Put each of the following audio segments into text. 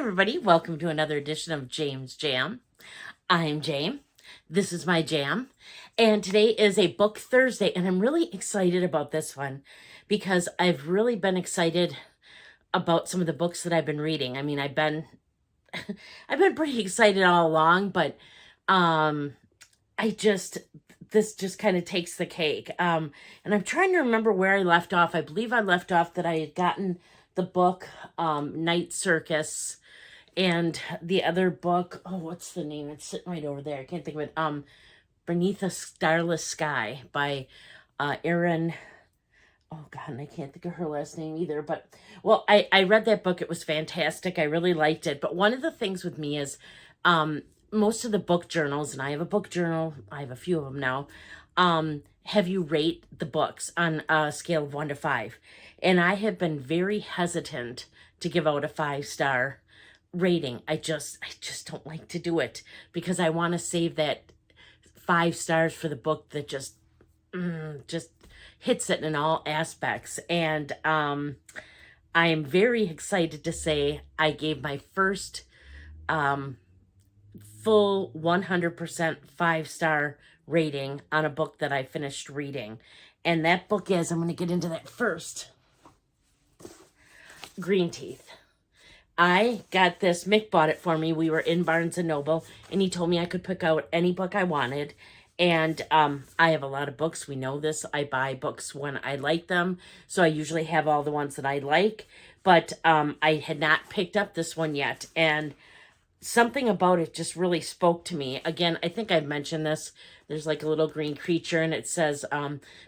everybody. Welcome to another edition of James Jam. I'm Jam. This is my jam. And today is a book Thursday, and I'm really excited about this one because I've really been excited about some of the books that I've been reading. I mean, I've been I've been pretty excited all along, but um this just kind of takes the cake. And I'm trying to remember where I left off. I believe I left off that I had gotten the book Night Circus, and the other book, oh, what's the name? It's sitting right over there. I can't think of it. Beneath a Starless Sky by Erin. Oh God, and I can't think of her last name either. But well, I read that book. It was fantastic. I really liked it. But one of the things with me is most of the book journals, and I have a book journal, I have a few of them now, have you rate the books on a scale of 1 to 5. And I have been very hesitant to give out a 5-star rating. I just don't like to do it because I want to save that 5 stars for the book that just hits it in all aspects. And I am very excited to say I gave my first full 100% 5-star rating on a book that I finished reading. And that book is, I'm going to get into that first, Greenteeth. I got this, Mick bought it for me. We were in Barnes & Noble, and he told me I could pick out any book I wanted. And I have a lot of books. We know this. I buy books when I like them. So I usually have all the ones that I like. But I had not picked up this one yet. And something about it just really spoke to me. Again, I think I've mentioned this. There's like a little green creature, and it says,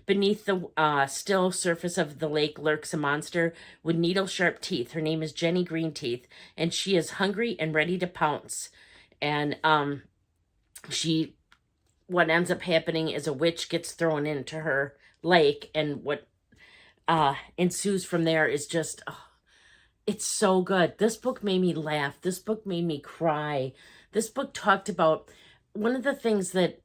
beneath the still surface of the lake lurks a monster with needle-sharp teeth. Her name is Jenny Greenteeth, and she is hungry and ready to pounce. And what ends up happening is a witch gets thrown into her lake, and what ensues from there is just... it's so good. This book made me laugh. This book made me cry. This book talked about one of the things that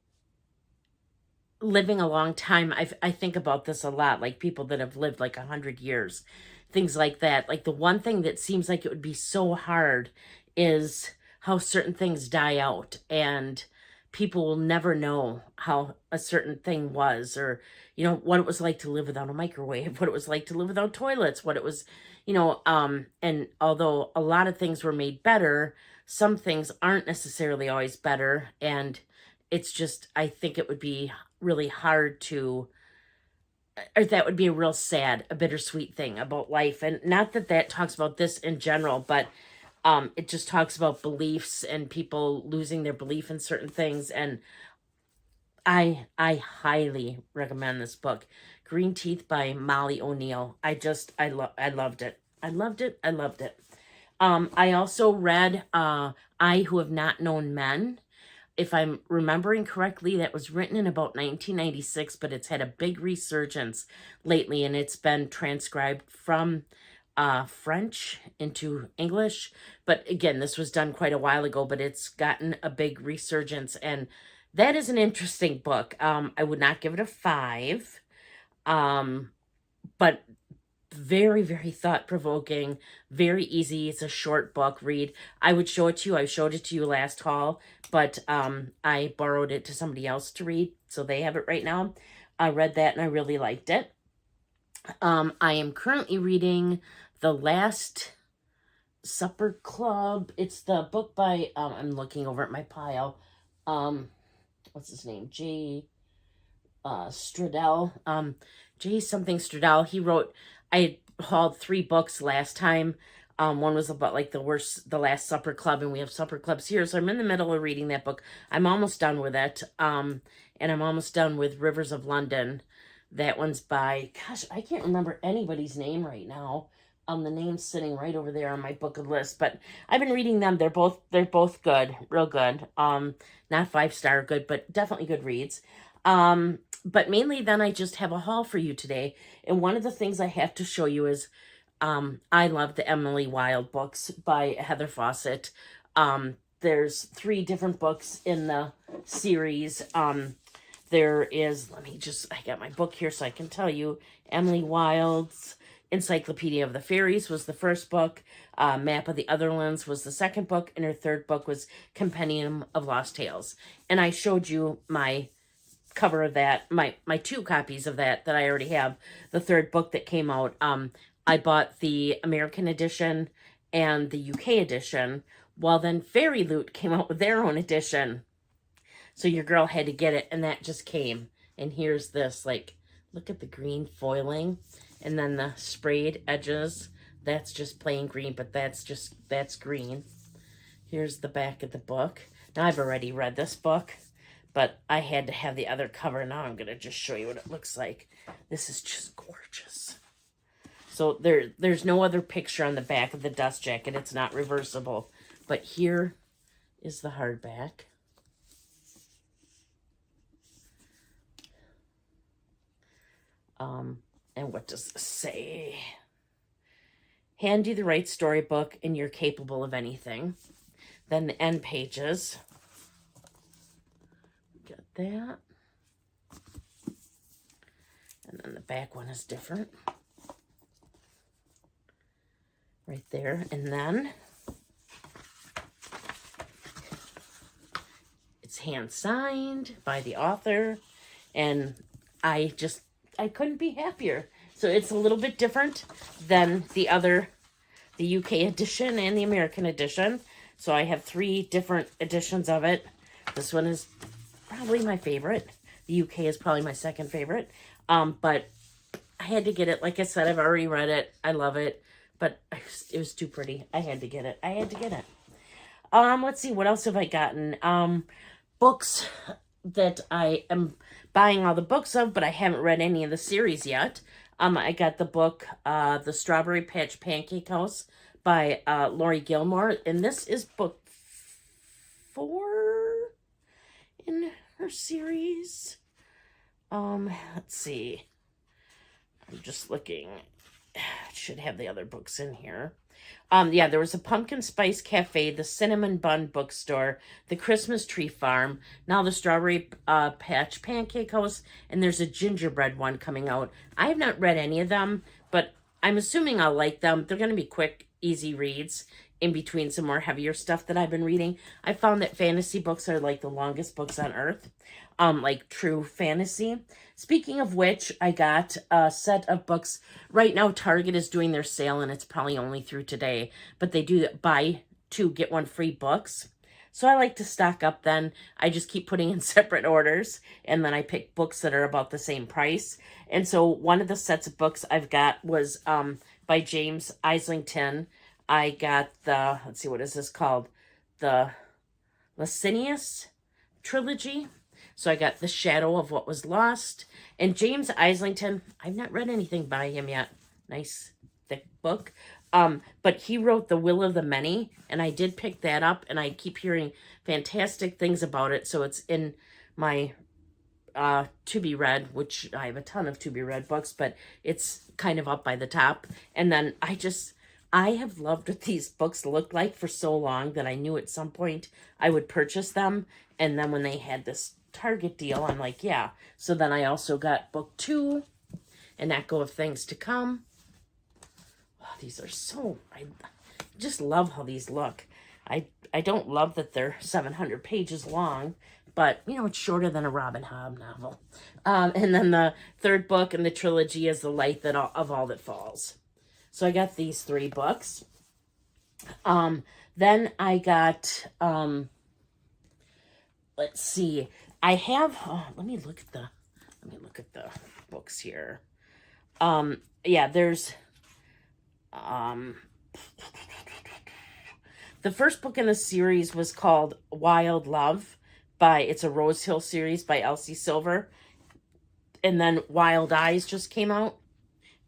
living a long time, I think about this a lot, like people that have lived like 100 years, things like that. Like the one thing that seems like it would be so hard is how certain things die out, and people will never know how a certain thing was, or, you know, what it was like to live without a microwave, what it was like to live without toilets, what it was, you know, and although a lot of things were made better, some things aren't necessarily always better. And it's just, I think it would be really hard to, or that would be a real sad, a bittersweet thing about life. And not that that talks about this in general, but it just talks about beliefs and people losing their belief in certain things. And I highly recommend this book, Greenteeth by Molly O'Neill. I loved it. I loved it. I loved it. I also read I Who Have Not Known Men. If I'm remembering correctly, that was written in about 1996, but it's had a big resurgence lately, and it's been transcribed from French into English. But again, this was done quite a while ago, but it's gotten a big resurgence, and that is an interesting book. I would not give it a 5, but very, very thought-provoking, very easy. It's a short book read. I would show it to you. I showed it to you last haul, but I borrowed it to somebody else to read, so they have it right now. I read that, and I really liked it. I am currently reading The Last Supper Club. It's the book by, I'm looking over at my pile. What's his name? J. Stradell. J. something Stradell. He wrote, I hauled 3 books last time. One was about like The Last Supper Club, and we have supper clubs here. So I'm in the middle of reading that book. I'm almost done with it. And I'm almost done with Rivers of London. That one's by, gosh, I can't remember anybody's name right now. The name's sitting right over there on my book list, but I've been reading them. They're both good, real good. Not 5-star good, but definitely good reads. But mainly then I just have a haul for you today. And one of the things I have to show you is, I love the Emily Wilde books by Heather Fawcett. There's 3 different books in the series. There is, I got my book here so I can tell you, Emily Wilde's Encyclopedia of the Fairies was the first book. Map of the Otherlands was the second book. And her third book was Compendium of Lost Tales. And I showed you my cover of that, my 2 copies of that I already have. The third book that came out, I bought the American edition and the UK edition, while then Fairy Loot came out with their own edition. So your girl had to get it, and that just came. And here's this, like, look at the green foiling, and then the sprayed edges. That's just plain green, but that's green. Here's the back of the book. Now, I've already read this book, but I had to have the other cover. Now I'm going to just show you what it looks like. This is just gorgeous. So there's no other picture on the back of the dust jacket. It's not reversible. But here is the hardback. And what does this say? Hand you the right storybook and you're capable of anything. Then the end pages. Got that. And then the back one is different. Right there. And then it's hand signed by the author. And I couldn't be happier. So it's a little bit different than the UK edition and the American edition. So I have 3 different editions of it. This one is probably my favorite. The UK is probably my second favorite. But I had to get it. Like I said, I've already read it. I love it. But it was too pretty. I had to get it. Let's see. What else have I gotten? Books that I am buying all the books of, but I haven't read any of the series yet. I got the book, The Strawberry Patch Pancake House by Lori Gilmore. And this is book 4 in her series. Let's see. I'm just looking. It should have the other books in here. Yeah, there was a Pumpkin Spice Cafe, the Cinnamon Bun Bookstore, the Christmas Tree Farm, now the Strawberry Patch Pancake House, and there's a gingerbread one coming out. I have not read any of them, but I'm assuming I'll like them. They're going to be quick, easy reads in between some more heavier stuff that I've been reading. I found that fantasy books are like the longest books on earth, like true fantasy. Speaking of which, I got a set of books. Right now, Target is doing their sale, and it's probably only through today. But they do buy 2, get 1 free books. So I like to stock up then. I just keep putting in separate orders, and then I pick books that are about the same price. And so one of the sets of books I've got was by James Islington. I got the, let's see, what is this called? The Licinius trilogy. So I got The Shadow of What Was Lost. And James Islington, I've not read anything by him yet. Nice, thick book. But he wrote The Will of the Many, and I did pick that up, and I keep hearing fantastic things about it. So it's in my to be read, which I have a ton of to be read books, but it's kind of up by the top. And then I have loved what these books look like for so long that I knew at some point I would purchase them. And then when they had this Target deal, I'm like, yeah. So then I also got book 2, An Echo of Things to Come. Oh, these are so, I just love how these look. I don't love that they're 700 pages long, but, you know, it's shorter than a Robin Hobb novel. And then the third book in the trilogy is The Light That of All That Falls. So I got these 3 books. Then I got, let's see, I have, let me look at the books here. Yeah, there's, the first book in the series was called Wild Love it's a Rose Hill series by Elsie Silver. And then Wild Eyes just came out.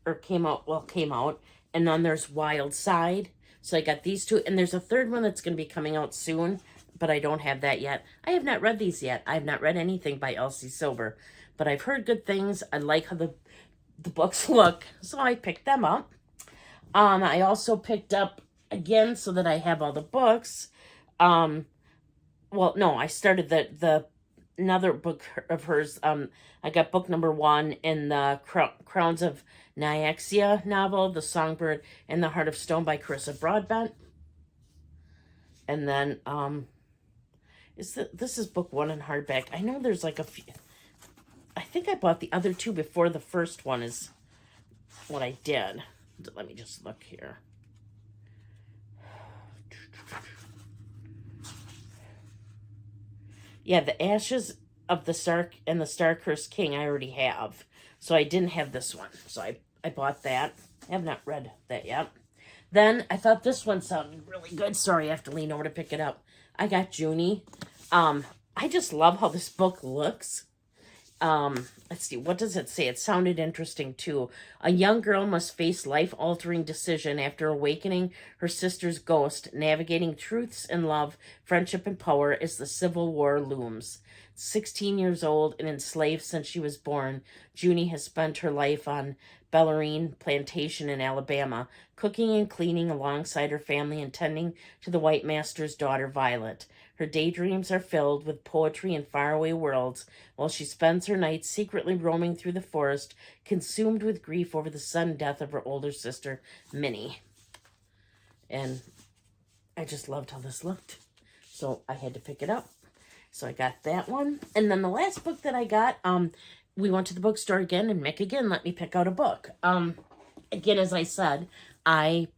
And then there's Wild Side. So I got these 2. And there's a third one that's going to be coming out soon, but I don't have that yet. I have not read these yet. I have not read anything by Elsie Silver, but I've heard good things. I like how the books look, so I picked them up. I also picked up, again, so that I have all the books. Well, no, I started the another book of hers. I got book number 1 in the Crowns of Nyaxia novel, The Songbird and the Heart of Stone by Carissa Broadbent. And then, this is book 1 in hardback. I know there's like a few. I think I bought the other 2 before the first one is what I did. Let me just look here. Yeah, The Ashes of the Stark and the Star-Cursed King I already have. So I didn't have this one. So I bought that. I have not read that yet. Then I thought this one sounded really good. Sorry, I have to lean over to pick it up. I got Junie. I just love how this book looks. Let's see, what does it say? It sounded interesting too. A young girl must face life-altering decision after awakening her sister's ghost, navigating truths and love, friendship and power as the Civil War looms. 16 years old and enslaved since she was born, Junie has spent her life on Bellarine Plantation in Alabama, cooking and cleaning alongside her family and tending to the white master's daughter, Violet. Her daydreams are filled with poetry and faraway worlds, while she spends her nights secretly roaming through the forest, consumed with grief over the sudden death of her older sister, Minnie. And I just loved how this looked, so I had to pick it up. So I got that one. And then the last book that I got, we went to the bookstore again, and Mick again let me pick out a book. Again, as I said, I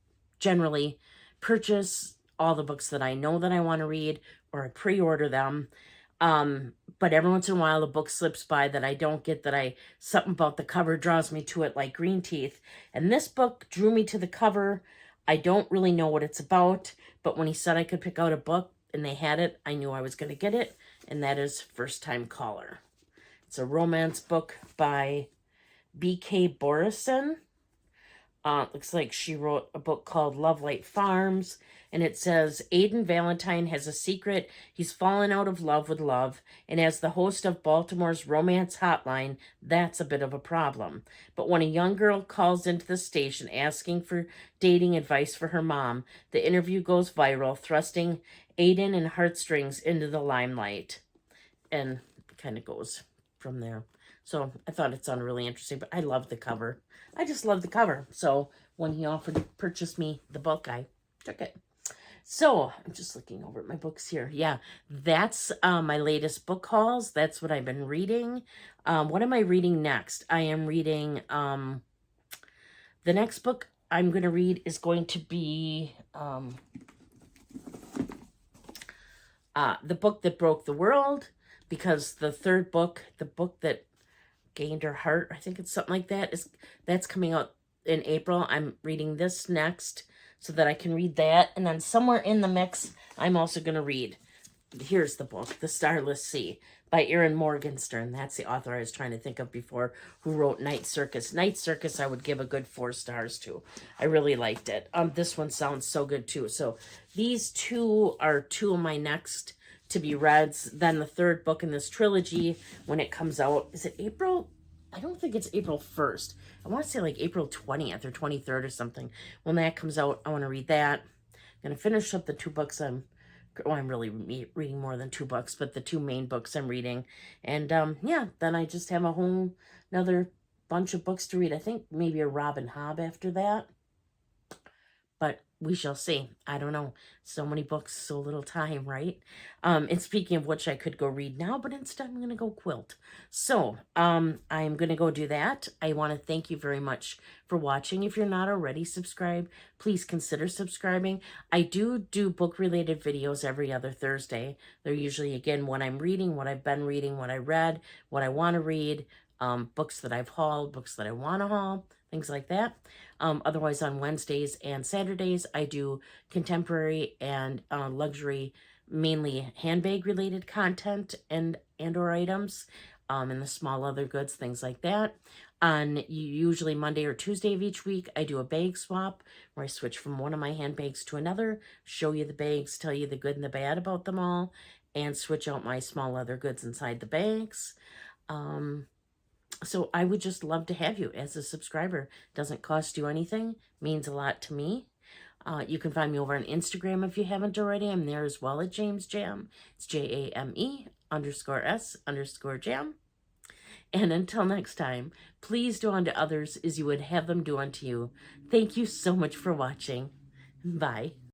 generally purchase all the books that I know that I want to read, or I pre-order them. But every once in a while, a book slips by that I don't get, that something about the cover draws me to it, like Greenteeth. And this book drew me to the cover. I don't really know what it's about, but when he said I could pick out a book and they had it, I knew I was going to get it. And that is First Time Caller. It's a romance book by B.K. Borison. Looks like she wrote a book called Love Light Farms, and it says, Aidan Valentine has a secret. He's fallen out of love with love, and as the host of Baltimore's Romance Hotline, that's a bit of a problem. But when a young girl calls into the station asking for dating advice for her mom, the interview goes viral, thrusting Aidan and Heartstrings into the limelight. And it kind of goes from there. So I thought it sounded really interesting, but I love the cover. I just love the cover. So when he offered to purchase me the book, I took it. So I'm just looking over at my books here. Yeah, that's my latest book hauls. That's what I've been reading. What am I reading next? I am reading, the next book I'm going to read is going to be The Book That Broke the World, because the third book, the book that gained her heart, I think it's something like that, that's coming out in April. I'm reading this next so that I can read that. And then somewhere in the mix, I'm also going to read, here's the book, The Starless Sea by Erin Morgenstern. That's the author I was trying to think of before, who wrote Night Circus. Night Circus I would give a good 4 stars to. I really liked it. This one sounds so good too. So these 2 are 2 of my next to be reads. Then the third book in this trilogy, when it comes out, is it April? I don't think it's April 1st. I want to say like April 20th or 23rd or something. When that comes out, I want to read that. I'm going to finish up the 2 books I'm really reading more than 2 books, but the 2 main books I'm reading. And yeah, then I just have a whole another bunch of books to read. I think maybe a Robin Hobb after that. But we shall see. I don't know. So many books, so little time, right? And speaking of which, I could go read now, but instead I'm going to go quilt. So I'm going to go do that. I want to thank you very much for watching. If you're not already subscribed, please consider subscribing. I do book-related videos every other Thursday. They're usually, again, what I'm reading, what I've been reading, what I read, what I want to read, books that I've hauled, books that I want to haul, things like that. Otherwise, on Wednesdays and Saturdays, I do contemporary and luxury, mainly handbag-related content and or items, and the small leather goods, things like that. On usually Monday or Tuesday of each week, I do a bag swap where I switch from one of my handbags to another, show you the bags, tell you the good and the bad about them all, and switch out my small leather goods inside the bags. So I would just love to have you as a subscriber. Doesn't cost you anything. Means a lot to me. You can find me over on Instagram if you haven't already. I'm there as well at James Jam. It's Jame. _S_jam. And until next time, please do unto others as you would have them do unto you. Thank you so much for watching. Bye.